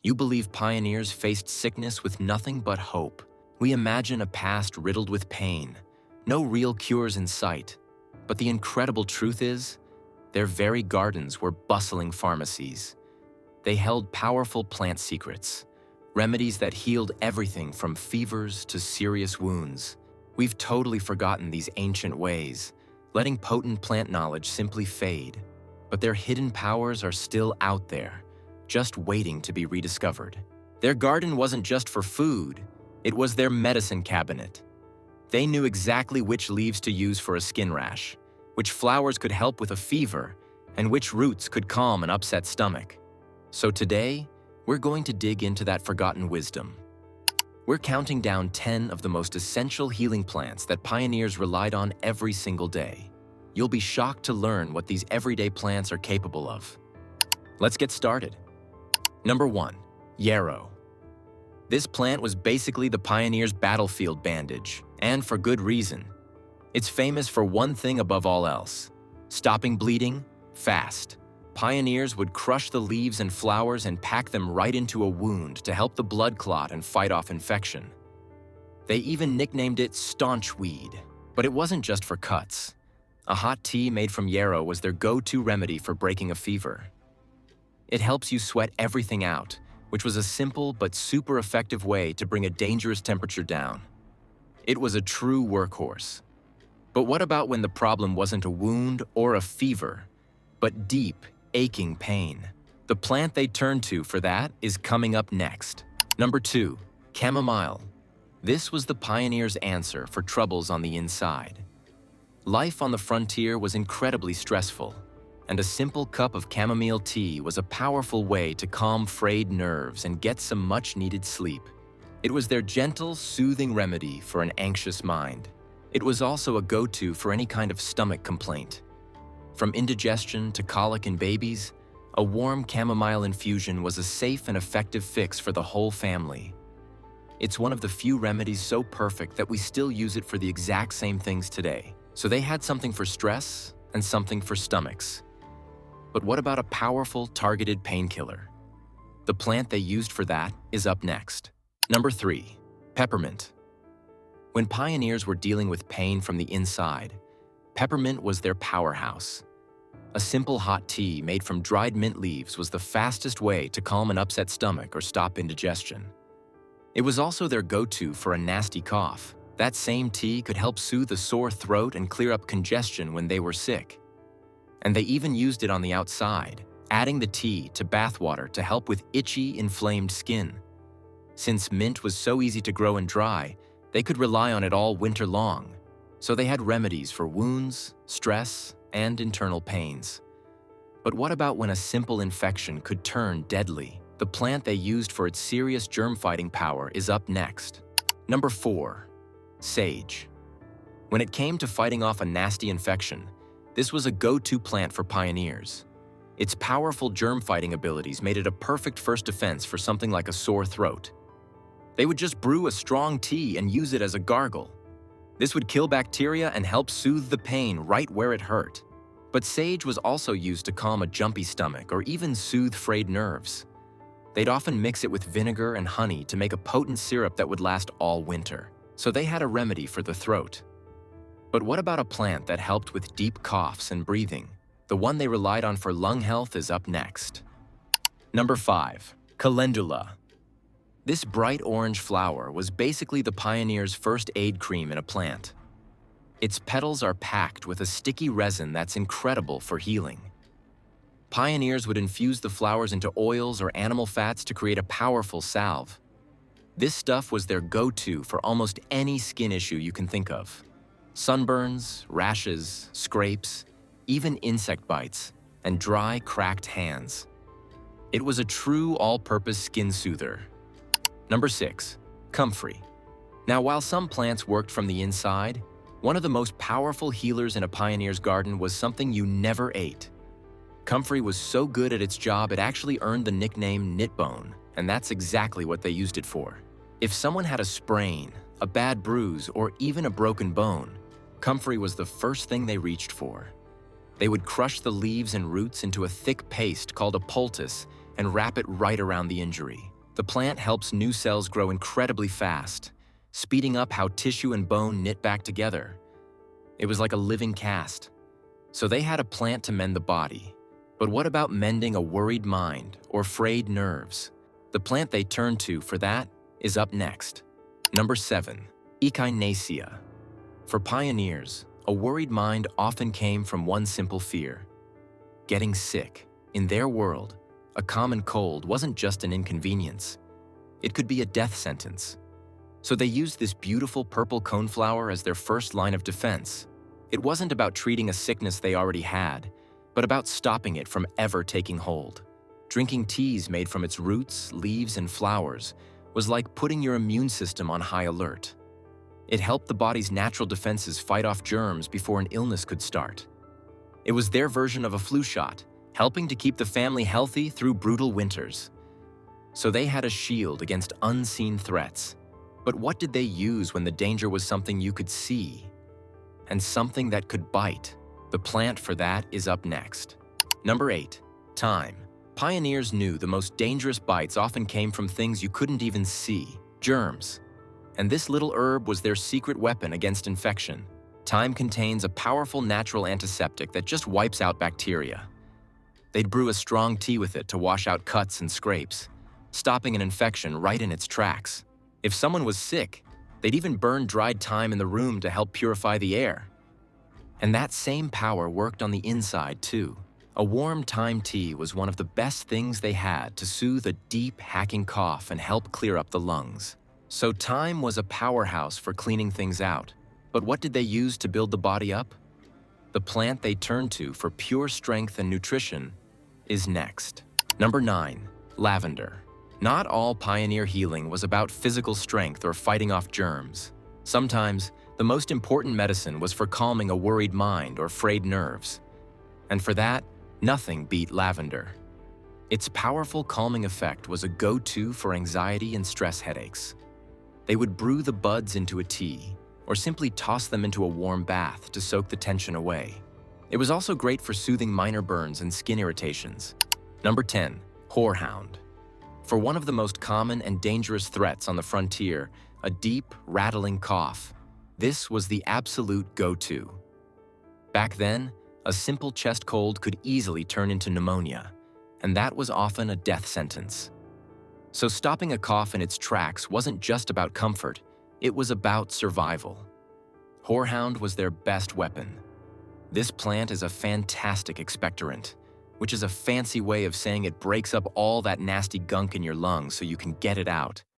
You believe pioneers faced sickness with nothing but hope. We imagine a past riddled with pain, no real cures in sight. But the incredible truth is, their very gardens were bustling pharmacies. They held powerful plant secrets, remedies that healed everything from fevers to serious wounds. We've totally forgotten these ancient ways, letting potent plant knowledge simply fade. But their hidden powers are still out there, just waiting to be rediscovered. Their garden wasn't just for food, it was their medicine cabinet. They knew exactly which leaves to use for a skin rash, which flowers could help with a fever, and which roots could calm an upset stomach. So today, we're going to dig into that forgotten wisdom. We're counting down 10 of the most essential healing plants that pioneers relied on every single day. You'll be shocked to learn what these everyday plants are capable of. Let's get started. Number 1. Yarrow. This plant was basically the pioneer's battlefield bandage, and for good reason. It's famous for one thing above all else: stopping bleeding fast. Pioneers would crush the leaves and flowers and pack them right into a wound to help the blood clot and fight off infection. They even nicknamed it staunch weed. But it wasn't just for cuts. A hot tea made from yarrow was their go-to remedy for breaking a fever. It helps you sweat everything out, which was a simple but super effective way to bring a dangerous temperature down. It was a true workhorse. But what about when the problem wasn't a wound or a fever, but deep, aching pain? The plant they turned to for that is coming up next. Number 2. Chamomile. This was the pioneer's answer for troubles on the inside. Life on the frontier was incredibly stressful, and a simple cup of chamomile tea was a powerful way to calm frayed nerves and get some much-needed sleep. It was their gentle, soothing remedy for an anxious mind. It was also a go-to for any kind of stomach complaint. From indigestion to colic in babies, a warm chamomile infusion was a safe and effective fix for the whole family. It's one of the few remedies so perfect that we still use it for the exact same things today. So they had something for stress and something for stomachs. But what about a powerful, targeted painkiller? The plant they used for that is up next. Number 3. Peppermint. When pioneers were dealing with pain from the inside, peppermint was their powerhouse. A simple hot tea made from dried mint leaves was the fastest way to calm an upset stomach or stop indigestion. It was also their go-to for a nasty cough. That same tea could help soothe a sore throat and clear up congestion when they were sick. And they even used it on the outside, adding the tea to bathwater to help with itchy, inflamed skin. Since mint was so easy to grow and dry, they could rely on it all winter long. So they had remedies for wounds, stress, and internal pains. But what about when a simple infection could turn deadly? The plant they used for its serious germ-fighting power is up next. Number 4. Sage. When it came to fighting off a nasty infection, this was a go-to plant for pioneers. Its powerful germ-fighting abilities made it a perfect first defense for something like a sore throat. They would just brew a strong tea and use it as a gargle. This would kill bacteria and help soothe the pain right where it hurt. But sage was also used to calm a jumpy stomach or even soothe frayed nerves. They'd often mix it with vinegar and honey to make a potent syrup that would last all winter. So they had a remedy for the throat. But what about a plant that helped with deep coughs and breathing? The one they relied on for lung health is up next. Number 5. Calendula. This bright orange flower was basically the pioneer's first aid cream in a plant. Its petals are packed with a sticky resin that's incredible for healing. Pioneers would infuse the flowers into oils or animal fats to create a powerful salve. This stuff was their go-to for almost any skin issue you can think of. Sunburns, rashes, scrapes, even insect bites, and dry, cracked hands. It was a true all-purpose skin soother. Number 6. Comfrey. Now, while some plants worked from the inside, one of the most powerful healers in a pioneer's garden was something you never ate. Comfrey was so good at its job it actually earned the nickname knit bone, and that's exactly what they used it for. If someone had a sprain, a bad bruise, or even a broken bone, comfrey was the first thing they reached for. They would crush the leaves and roots into a thick paste called a poultice and wrap it right around the injury. The plant helps new cells grow incredibly fast, speeding up how tissue and bone knit back together. It was like a living cast. So they had a plant to mend the body. But what about mending a worried mind or frayed nerves? The plant they turned to for that is up next. Number 7. Echinacea. For pioneers, a worried mind often came from one simple fear: getting sick. In their world, a common cold wasn't just an inconvenience. It could be a death sentence. So they used this beautiful purple coneflower as their first line of defense. It wasn't about treating a sickness they already had, but about stopping it from ever taking hold. Drinking teas made from its roots, leaves, and flowers was like putting your immune system on high alert. It helped the body's natural defenses fight off germs before an illness could start. It was their version of a flu shot, helping to keep the family healthy through brutal winters. So they had a shield against unseen threats. But what did they use when the danger was something you could see and something that could bite? The plant for that is up next. Number 8. Thyme. Pioneers knew the most dangerous bites often came from things you couldn't even see: germs. And this little herb was their secret weapon against infection. Thyme contains a powerful natural antiseptic that just wipes out bacteria. They'd brew a strong tea with it to wash out cuts and scrapes, stopping an infection right in its tracks. If someone was sick, they'd even burn dried thyme in the room to help purify the air. And that same power worked on the inside too. A warm thyme tea was one of the best things they had to soothe a deep, hacking cough and help clear up the lungs. So thyme was a powerhouse for cleaning things out. But what did they use to build the body up? The plant they turned to for pure strength and nutrition is next. Number 9. Lavender. Not all pioneer healing was about physical strength or fighting off germs. Sometimes, the most important medicine was for calming a worried mind or frayed nerves. And for that, nothing beat lavender. Its powerful calming effect was a go-to for anxiety and stress headaches. They would brew the buds into a tea, or simply toss them into a warm bath to soak the tension away. It was also great for soothing minor burns and skin irritations. Number 10. Horehound. For one of the most common and dangerous threats on the frontier, a deep, rattling cough, this was the absolute go-to. Back then, a simple chest cold could easily turn into pneumonia, and that was often a death sentence. So stopping a cough in its tracks wasn't just about comfort, it was about survival. Horehound was their best weapon. This plant is a fantastic expectorant, which is a fancy way of saying it breaks up all that nasty gunk in your lungs so you can get it out.